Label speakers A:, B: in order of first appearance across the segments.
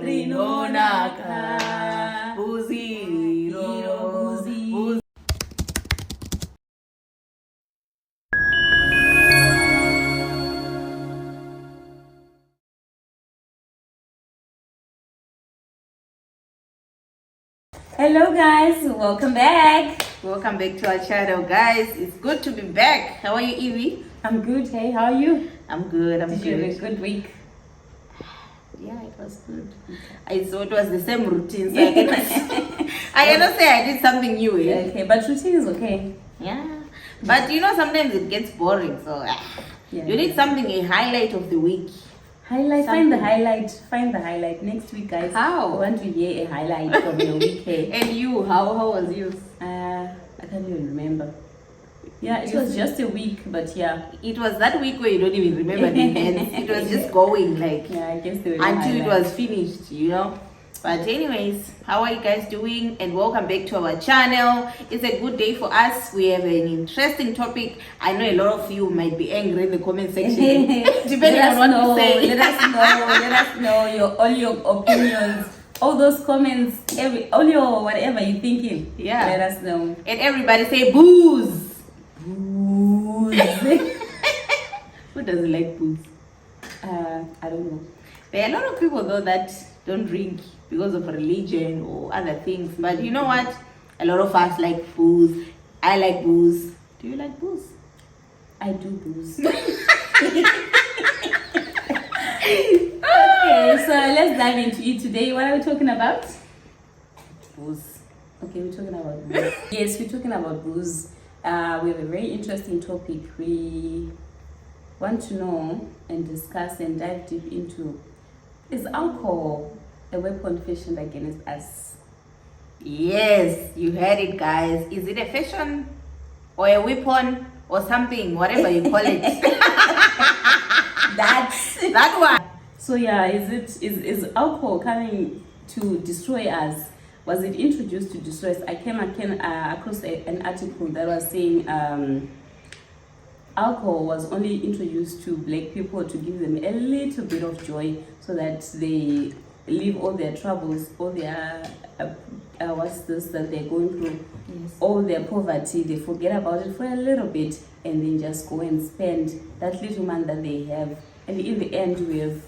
A: Rinonaka Buziro Buz.
B: Hello guys, welcome back.
A: Welcome back to our channel, guys. It's good to be back. How are you, Evie?
B: I'm good. Hey, how are you?
A: I'm good.
B: Did you have a good week?
A: Yeah, it was good. I thought it was the same routine, so I cannot say I did something new. Eh?
B: Okay, but routine is okay.
A: Yeah, but you know sometimes it gets boring, so you need something, a highlight of the week.
B: Highlight. Find the highlight. Find the highlight next week, guys.
A: How?
B: I want to hear a highlight from your week.
A: And you, how was yours?
B: I can't even remember. Yeah, it was just a week, but yeah.
A: It was that week where you don't even remember the events. It was just going like
B: I guess they were
A: until it was finished, you know. But anyways, how are you guys doing? And welcome back to our channel. It's a good day for us. We have an interesting topic. I know a lot of you might be angry in the comment section, depending on what you say.
B: Let us know all your opinions. All those comments, all your whatever you're thinking.
A: Yeah.
B: Let us know.
A: And everybody say booze.
B: Booze.
A: Who doesn't like booze?
B: I don't know.
A: There are a lot of people though that don't drink because of religion or other things. But you know what? A lot of us like booze. I like booze. Do you like booze?
B: I do booze. Okay, so let's dive into it today. What are we talking about?
A: Booze.
B: Okay, we're talking about booze. Yes, we're talking about booze. We have a very interesting topic. We want to know and discuss and dive deep into, is alcohol a weapon fashioned against us?
A: Yes, you heard it, guys. Is it a fashion or a weapon or something, whatever you call it?
B: That's
A: that one.
B: So yeah, is alcohol coming to destroy us? Was it introduced to destroy us? I came across an article that was saying alcohol was only introduced to black people to give them a little bit of joy, so that they leave all their troubles, all their what's this that they're going through,
A: yes,
B: all their poverty. They forget about it for a little bit and then just go and spend that little money that they have. And in the end, we have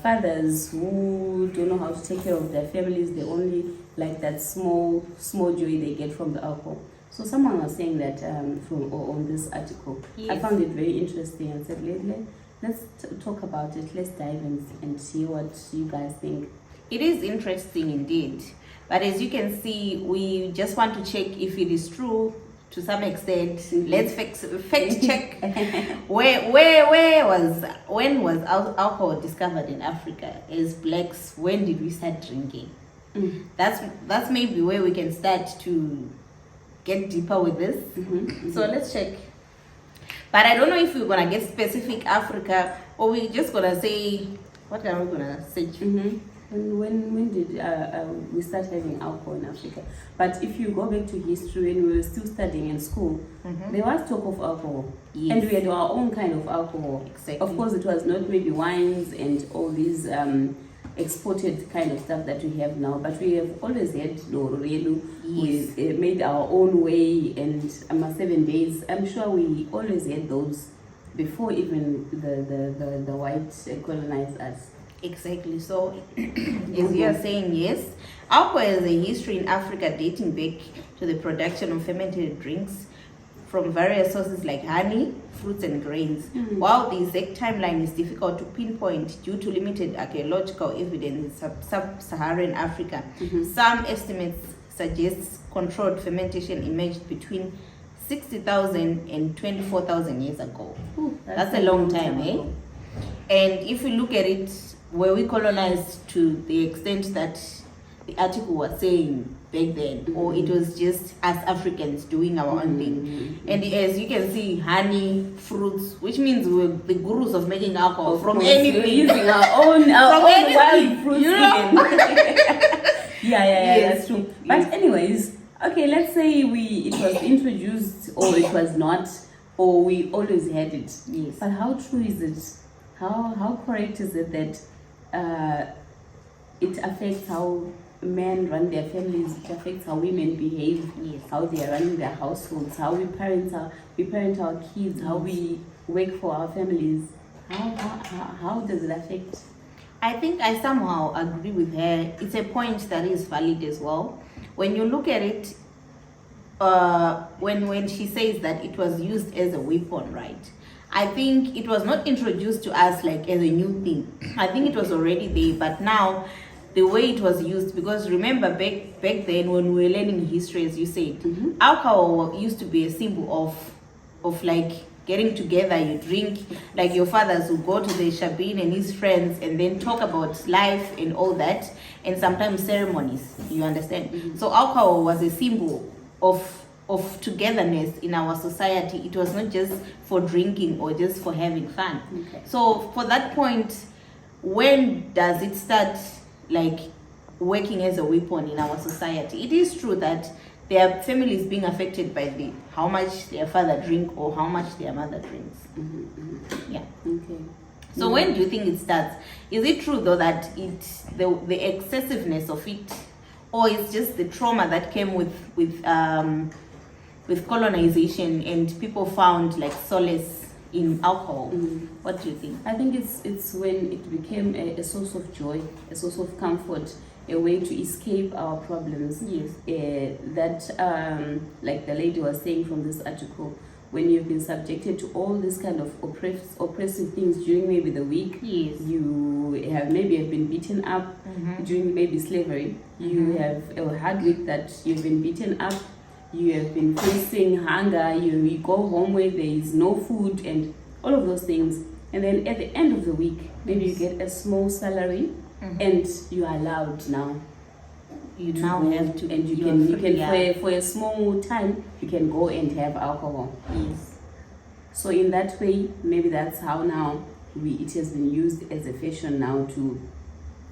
B: fathers who don't know how to take care of their families. They only like that small joy they get from the alcohol. So someone was saying that on this article. Yes. I found it very interesting and said, let's talk about it. Let's dive in and see what you guys think.
A: It is interesting indeed. But as you can see, we just want to check if it is true to some extent. Mm-hmm. Let's fact check. when was alcohol discovered in Africa? As blacks, when did we start drinking? Mm. That's maybe where we can start to get deeper with this. Mm-hmm. So let's check. But I don't know if we're gonna get specific Africa or we're just gonna say, what are we gonna say?
B: Mm-hmm. When did we start having alcohol in Africa? But if you go back to history, when we were still studying in school, mm-hmm, there was talk of alcohol. Yes. And we had our own kind of alcohol.
A: Exactly.
B: Of course, it was not maybe wines and all these exported kind of stuff that we have now, but we have always had Lorelu. Yes. We made our own way, and 7 days. I'm sure we always had those before even the white colonized us.
A: Exactly. So, as you are saying, yes, alcohol has a history in Africa dating back to the production of fermented drinks from various sources like honey, fruits, and grains. Mm-hmm. While the exact timeline is difficult to pinpoint due to limited archaeological evidence in sub-Saharan Africa, mm-hmm, some estimates suggest controlled fermentation emerged between 60,000 and 24,000 years ago.
B: Ooh,
A: that's a long time, eh? And if we look at it, were we colonized to the extent that the article was saying back then, mm-hmm, or it was just us Africans doing our own thing? Mm-hmm. And as you can see, honey, fruits, which means we're the gurus of making alcohol from anything.
B: Using our own wild fruits,
A: you know?
B: yeah, yes, that's true. But anyways, okay, let's say it was introduced or it was not, or we always had it.
A: Yes.
B: But how true is it? How correct is it that it affects how men run their families, it affects how women behave,
A: Yes.
B: how they are running their households, how we parent our kids, how we work for our families. How does it affect?
A: I think I somehow agree with her. It's a point that is valid as well. When you look at it, when she says that it was used as a weapon, right? I think it was not introduced to us like as a new thing. I think it was already there, but now the way it was used, because remember back then when we were learning history, as you said, alcohol used to be a symbol of like getting together. You drink, like your fathers would go to the Shabin and his friends and then talk about life and all that, and sometimes ceremonies, you understand? So alcohol was a symbol of togetherness in our society. It was not just for drinking or just for having fun.
B: Okay.
A: So for that point, when does it start like working as a weapon in our society? It is true that there are families being affected by how much their father drink or how much their mother drinks. Yeah.
B: Okay.
A: So when do you think it starts? Is it true though that the excessiveness of it, or it's just the trauma that came with colonization and people found like solace in alcohol? What do you think?
B: I think it's when it became a source of joy, a source of comfort, a way to escape our problems.
A: Yes.
B: That like the lady was saying from this article, when you've been subjected to all this kind of oppressive things during maybe the week,
A: Yes.
B: you have been beaten up during maybe slavery, you have a hard week that you've been beaten up, you have been facing hunger, you go home where there is no food and all of those things, and then at the end of the week maybe you get a small salary and you are allowed now
A: You
B: to
A: now
B: go,
A: have to,
B: and you
A: you're
B: can
A: free, yeah.
B: for a small time you can go and have alcohol.
A: Yes.
B: So in that way, maybe that's how now it has been used as a fashion now to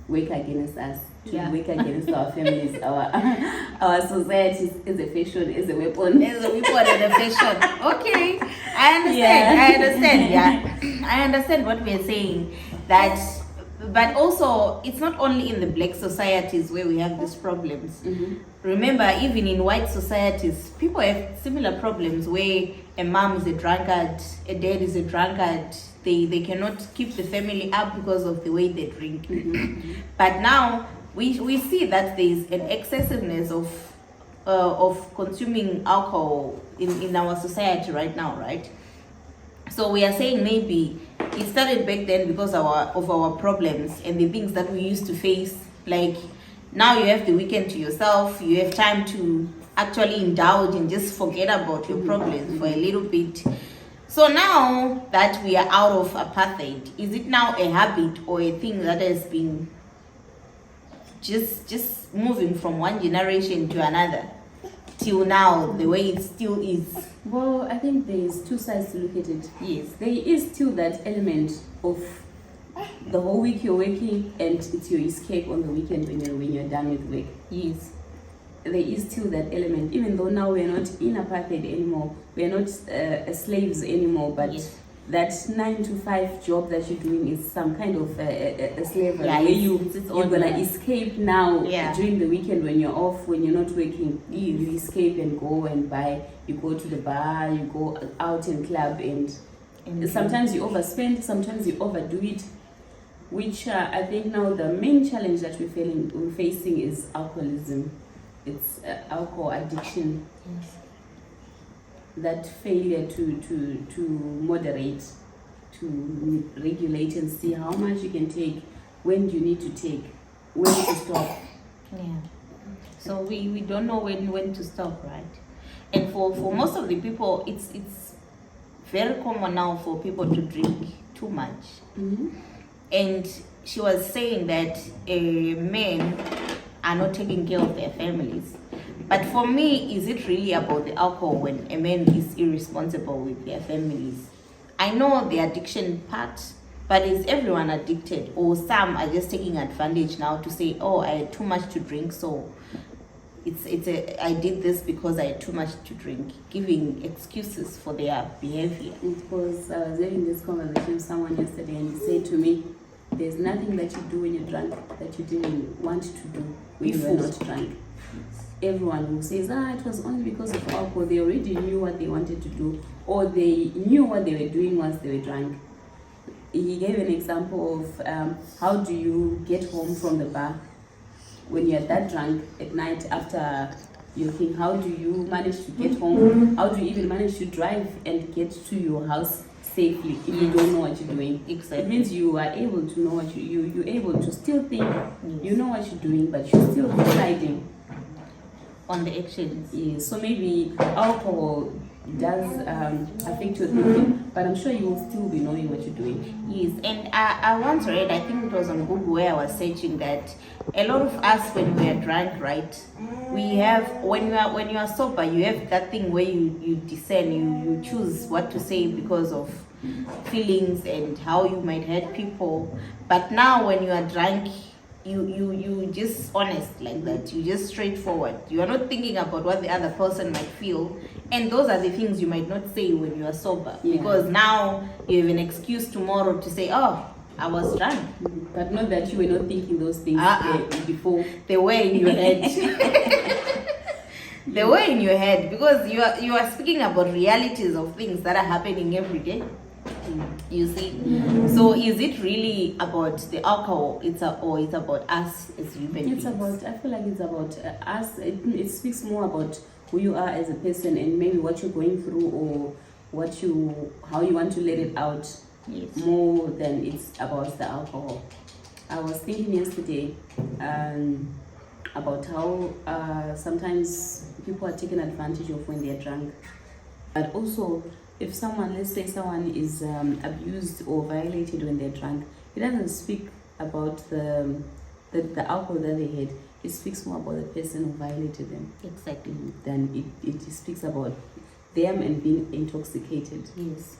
B: work against us, to
A: Yeah.
B: work against our families, our society as a fashion, as a weapon.
A: There's a weapon and a fashion. Okay, I understand.
B: Yeah.
A: I understand. Yeah, I understand what we're saying. That, but also it's not only in the black societies where we have these problems. Remember, even in white societies, people have similar problems where a mom is a drunkard, a dad is a drunkard. They cannot keep the family up because of the way they drink. But now we see that there is an excessiveness of consuming alcohol in our society right now, right? So we are saying maybe it started back then because of our problems and the things that we used to face. Like now you have the weekend to yourself, you have time to actually indulge and just forget about your problems for a little bit. So now that we are out of apartheid, is it now a habit or a thing that has been just moving from one generation to another till now, the way it still is?
B: Well, I think there's two sides to look at it.
A: Yes.
B: There is still that element of the whole week you're working and it's your escape on the weekend when you're done with work.
A: Yes.
B: There is still that element, even though now we're not in apartheid anymore, we're not slaves anymore, but
A: Yes.
B: that 9 to 5 job that you're doing is some kind of a slavery,
A: Yeah,
B: where
A: it's its
B: you're
A: own
B: gonna
A: life.
B: escape now.
A: Yeah.
B: During the weekend when you're off, when you're not working, you escape and go and buy, you go to the bar, you go out and club, and sometimes you overspend, sometimes you overdo it, which I think now the main challenge that we're facing is alcoholism. It's alcohol addiction.
A: Yes.
B: That failure to moderate, to regulate and see how much you can take, when you need to take, when to stop.
A: Yeah. So we don't know when to stop, right? And for most of the people, it's very common now for people to drink too much. And she was saying that men are not taking care of their families. But for me, is it really about the alcohol when a man is irresponsible with their families? I know the addiction part, but is everyone addicted? Or some are just taking advantage now to say, oh, I had too much to drink, so I did this because I had too much to drink, giving excuses for their behavior.
B: Because I was having this conversation with someone yesterday and he said to me, there's nothing that you do when you're drunk that you didn't want to do when you were not drunk. Everyone who says, it was only because of alcohol, they already knew what they wanted to do, or they knew what they were doing once they were drunk. He gave an example of how do you get home from the bar when you're that drunk at night after you think, how do you manage to get home? How do you even manage to drive and get to your house safely if you don't know what you're doing?
A: Exactly.
B: It means you are able to know what you're able to still think, you know what you're doing, but you're still deciding
A: on the actions.
B: Yes. So maybe alcohol does affect your thinking, but I'm sure you will still be knowing what you're doing.
A: Yes, and I once read, I think it was on Google, where I was searching that a lot of us, when we are drunk, right, we have, when you are sober, you have that thing where you discern, you choose what to say because of feelings and how you might hurt people. But now when you are drunk, you just honest like that. You just straightforward. You are not thinking about what the other person might feel, and those are the things you might not say when you are sober, because now you have an excuse tomorrow to say, oh, I was drunk.
B: But not that you were not thinking those things before.
A: They were in your head. They were in your head, because you are speaking about realities of things that are happening every day. You see, so is it really about the alcohol? Or it's about us as human beings?
B: I feel like it's about us. It speaks more about who you are as a person, and maybe what you're going through, or how you want to let it out.
A: Yes.
B: More than it's about the alcohol. I was thinking yesterday about how sometimes people are taken advantage of when they're drunk, but also, if someone, let's say someone is abused or violated when they're drunk, it doesn't speak about the alcohol that they had. It speaks more about the person who violated them.
A: Exactly.
B: Than it speaks about them and being intoxicated.
A: Yes.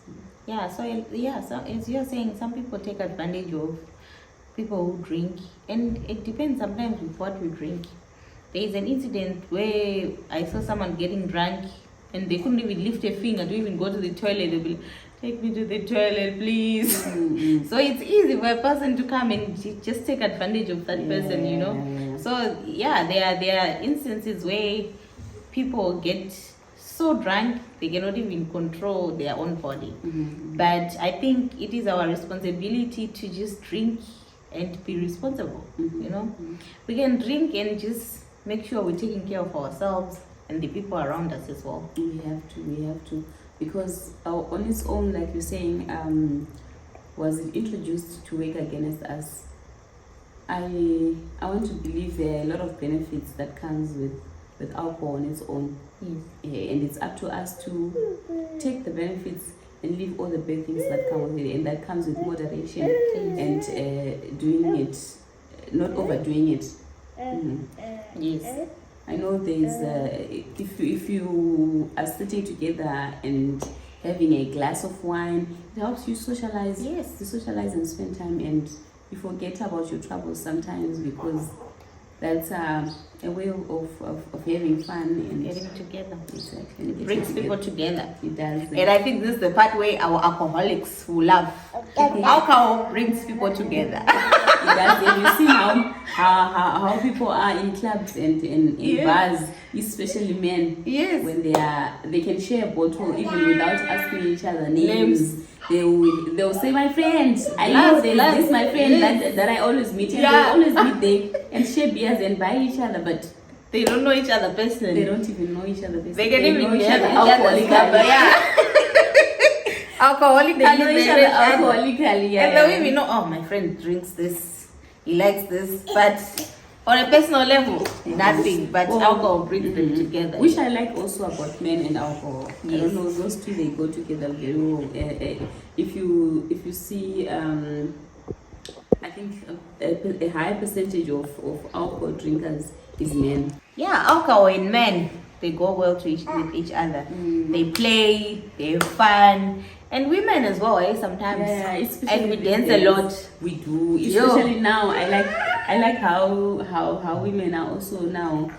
A: Yeah. So as you're saying, some people take advantage of people who drink, and it depends sometimes with what we drink. There is an incident where I saw someone getting drunk, and they couldn't even lift a finger to even go to the toilet. They'll be like, take me to the toilet, please. So it's easy for a person to come and just take advantage of that person, you know.
B: Yeah.
A: So there are instances where people get so drunk they cannot even control their own body. But I think it is our responsibility to just drink and be responsible. You know, we can drink and just make sure we're taking care of ourselves and the people around us as well.
B: We have to, because on its own, like you're saying, was it introduced to work against us? I want to believe there are a lot of benefits that comes with alcohol on its own. And it's up to us to take the benefits and leave all the bad things that come with it, and that comes with moderation and doing it, not overdoing it.
A: Yes.
B: I know there's if you are sitting together and having a glass of wine, it helps you socialize.
A: Yes.
B: You socialize and spend time, and you forget about your troubles sometimes, because that's a way of having fun and
A: Getting together.
B: Exactly.
A: It brings people together.
B: It does.
A: And I think this is the part where our alcoholics will love. Alcohol brings people together.
B: It does. And you see how people are in clubs and in bars, especially men.
A: Yes.
B: When they can share a bottle even without asking each other names. They'll say, my friend, I know there's this my friend that I always meet, and they always meet there and share beers and buy each other, but
A: they don't know each other personally.
B: They don't even know each other personally.
A: They can even
B: know each other
A: alcoholically. Alcoholically.
B: They know each other alcoholically.
A: And they'll even know, oh, my friend drinks this, he likes this, but on a personal level, nothing. But alcohol brings them together.
B: Which I like also about men and alcohol.
A: Yes.
B: I don't know, those two, they go together very well. If you see, I think a higher percentage of alcohol drinkers is men.
A: Yeah, alcohol and men, they go well with each other. They play, they have fun. And women as well, sometimes. And we dance a lot.
B: We do, especially now. I like how women are also now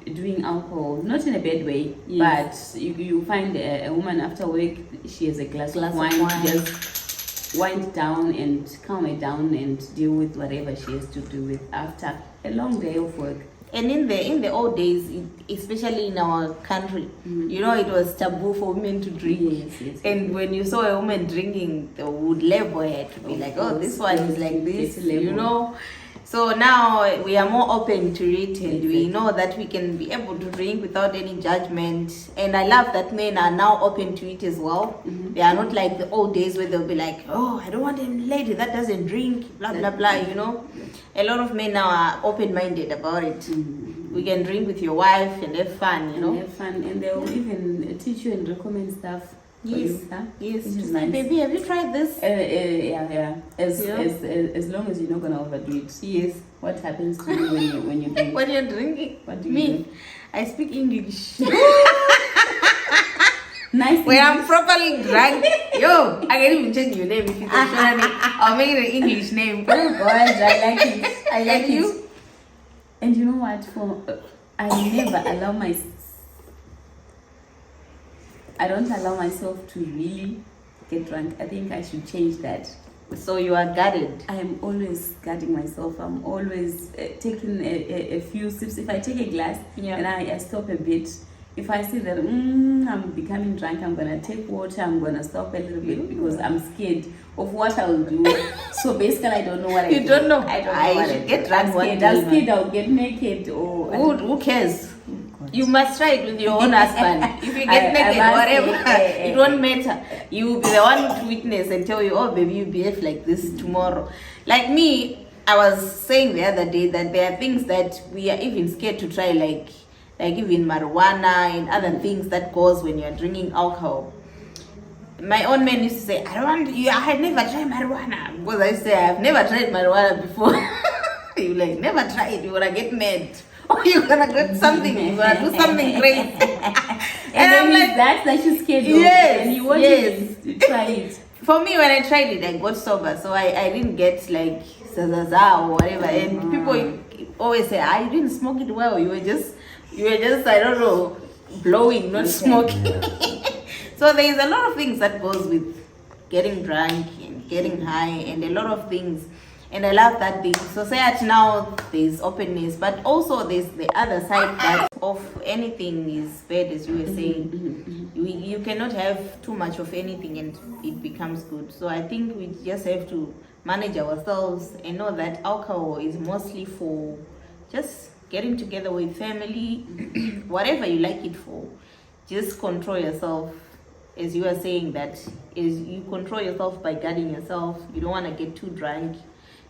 B: doing alcohol, not in a bad way, but you find a woman after work, she has a glass of wine. Just wind down and calm her down and deal with whatever she has to do with after a long day of work.
A: And in the old days, especially in our country, you know, it was taboo for women to drink.
B: Yes.
A: And when you saw a woman drinking, they would label her to be like, oh, this one is like this, you know. So now we are more open to it, and we know that we can be able to drink without any judgment. And I love that men are now open to it as well. They are not like the old days where they'll be like, oh, I don't want a lady that doesn't drink, blah, blah, blah, you know. A lot of men now are open-minded about it. We can drink with your wife and have fun, you know.
B: And have fun, and they'll even teach you and recommend stuff.
A: Yes,
B: huh?
A: yes.
B: Which is
A: Nice.
B: nice.
A: Baby, have you tried this?
B: Yeah.
A: Yeah.
B: As long as you're not gonna overdo it.
A: Yes.
B: What happens to you when you drink?
A: When you're drinking?
B: What do you
A: Me,
B: do?
A: I speak English.
B: Nice.
A: When I'm properly drunk, yo, I can even change your name if it's a short name. I'll make it an English name.
B: Oh God, I like it. I like
A: And
B: it.
A: you?
B: And you know what? I never allow I don't allow myself to really get drunk. I think I should change that.
A: So you are guarded.
B: I am always guarding myself. I'm always taking a few sips. If I take a glass and I stop a bit, if I see that I'm becoming drunk, I'm gonna take water. I'm gonna stop a little bit because I'm scared of what I'll do. So basically, I don't know what I do.
A: You don't know.
B: I don't know
A: I
B: what
A: should
B: I
A: get
B: do.
A: drunk
B: I'm
A: one
B: scared.
A: day,
B: I'm scared I'll get naked or
A: Who cares?
B: God.
A: You must try it with your own husband. If you get naked,
B: must
A: whatever,
B: say,
A: it won't matter. You will be the one to witness and tell you, oh, baby, you behave like this tomorrow. Like me, I was saying the other day that there are things that we are even scared to try, like even marijuana and other things that goes when you're drinking alcohol. My own man used to say, I had never tried marijuana. Because I say, I've never tried marijuana before. You like, never try it, you're gonna get mad. Or you're gonna get something, you're gonna do something crazy.
B: and
A: I'm like,
B: that you're scared of.
A: Yes,
B: And you want
A: yes.
B: to try it.
A: For me, when I tried it, I got sober, so I didn't get like zazaza or whatever. And people always say, you didn't smoke it well. You were just, I don't know, blowing, not smoking. So there is a lot of things that goes with getting drunk and getting high, and a lot of things. And I love that the society now, there's openness, but also there's the other side that of anything is bad, as you were saying. You cannot have too much of anything and it becomes good. So I think we just have to manage ourselves and know that alcohol is mostly for just getting together with family, whatever you like it for. Just control yourself. As you were saying, that is, you control yourself by guarding yourself. You don't want to get too drunk.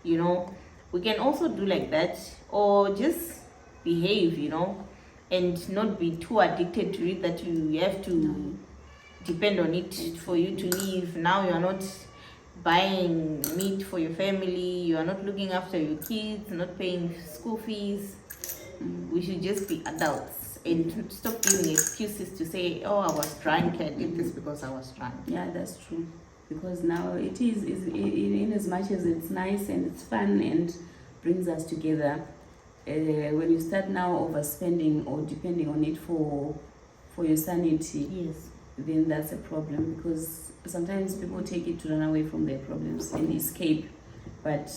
A: You know, we can also do like that, or just behave, you know, and not be too addicted to it that you have to depend on it for you to live. Now you are not buying meat for your family, you are not looking after your kids, not paying school fees. We should just be adults and stop giving excuses to say, oh, I was drunk, I did this because I was drunk.
B: Yeah, that's true. Because now it is in as much as it's nice and it's fun and brings us together, when you start now overspending or depending on it for your sanity,
A: Yes.
B: then that's a problem, because sometimes people take it to run away from their problems and escape. But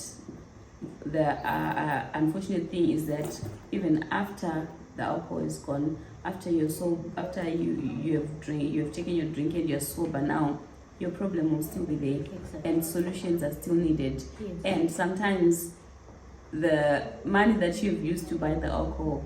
B: the unfortunate thing is that even after the alcohol is gone, after you have taken your drink and you're sober now, your problem will still be there.
A: Exactly.
B: And solutions are still needed.
A: Yes.
B: And sometimes the money that you've used to buy the alcohol,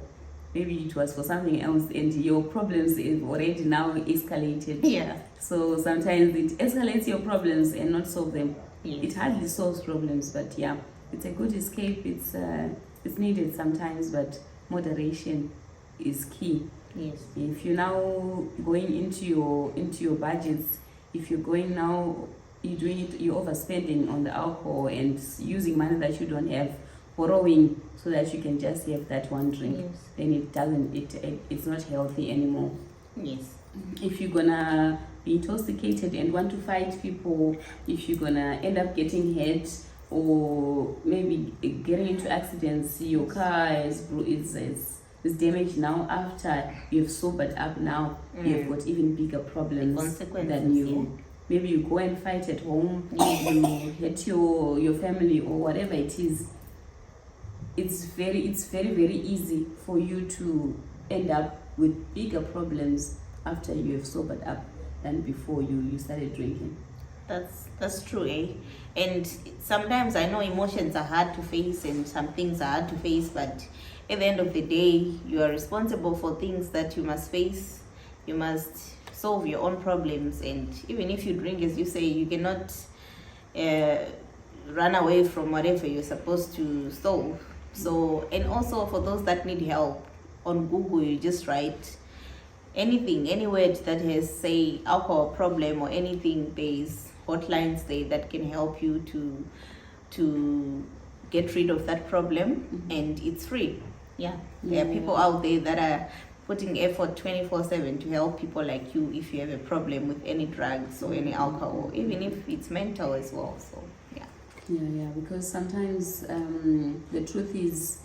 B: maybe it was for something else, and your problems is already now escalated.
A: Yeah.
B: So sometimes it escalates your problems and not solve them.
A: Yes.
B: It hardly solves problems, but yeah, it's a good escape. It's needed sometimes, but moderation is key.
A: Yes.
B: If you're now going into your budgets, if you're going now, you're overspending on the alcohol and using money that you don't have, borrowing so that you can just have that one drink,
A: Yes.
B: then it's not healthy anymore.
A: Yes.
B: If you're gonna be intoxicated and want to fight people, if you're gonna end up getting hurt or maybe getting into accidents, your car is damaged now after you've sobered up now, you've got even bigger problems
A: consequences,
B: than you maybe you go and fight at home, you hurt your family or whatever it is. It's very very easy for you to end up with bigger problems after you have sobered up than before you started drinking.
A: That's true, eh? And sometimes I know emotions are hard to face and some things are hard to face, but at the end of the day, you are responsible for things that you must face. You must solve your own problems, and even if you drink, as you say, you cannot run away from whatever you're supposed to solve. So, and also for those that need help, on Google you just write anything, any word that has, say, alcohol problem or anything. There's hotlines there that can help you to get rid of that problem, and it's free. There are people out there that are putting effort 24/7 to help people like you if you have a problem with any drugs or any alcohol, even if it's mental as well. So
B: yeah, because sometimes the truth is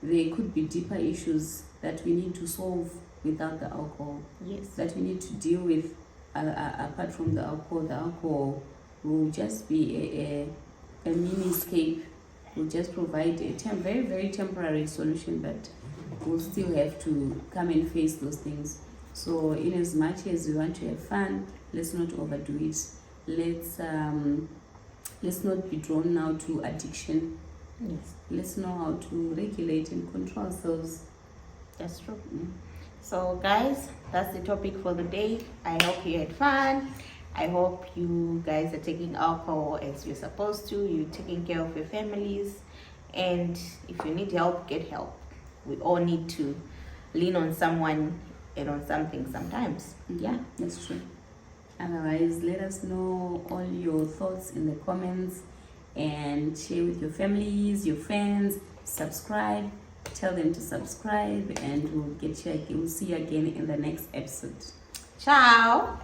B: there could be deeper issues that we need to solve without the alcohol.
A: Yes.
B: That we need to deal with apart from the alcohol. The alcohol will just be a mini escape, will just provide a very very temporary solution, but we'll still have to come and face those things. So in as much as we want to have fun, let's not overdo it. Let's not be drawn now to addiction.
A: Yes.
B: Let's know how to regulate and control ourselves.
A: That's true. So guys, that's the topic for the day. I hope you had fun. I hope you guys are taking alcohol as you're supposed to. You're taking care of your families, and if you need help, get help. We all need to lean on someone and on something sometimes.
B: Yeah, that's true. Otherwise, let us know all your thoughts in the comments and share with your families, your friends. Subscribe, tell them to subscribe, and we'll see you again in the next episode.
A: Ciao.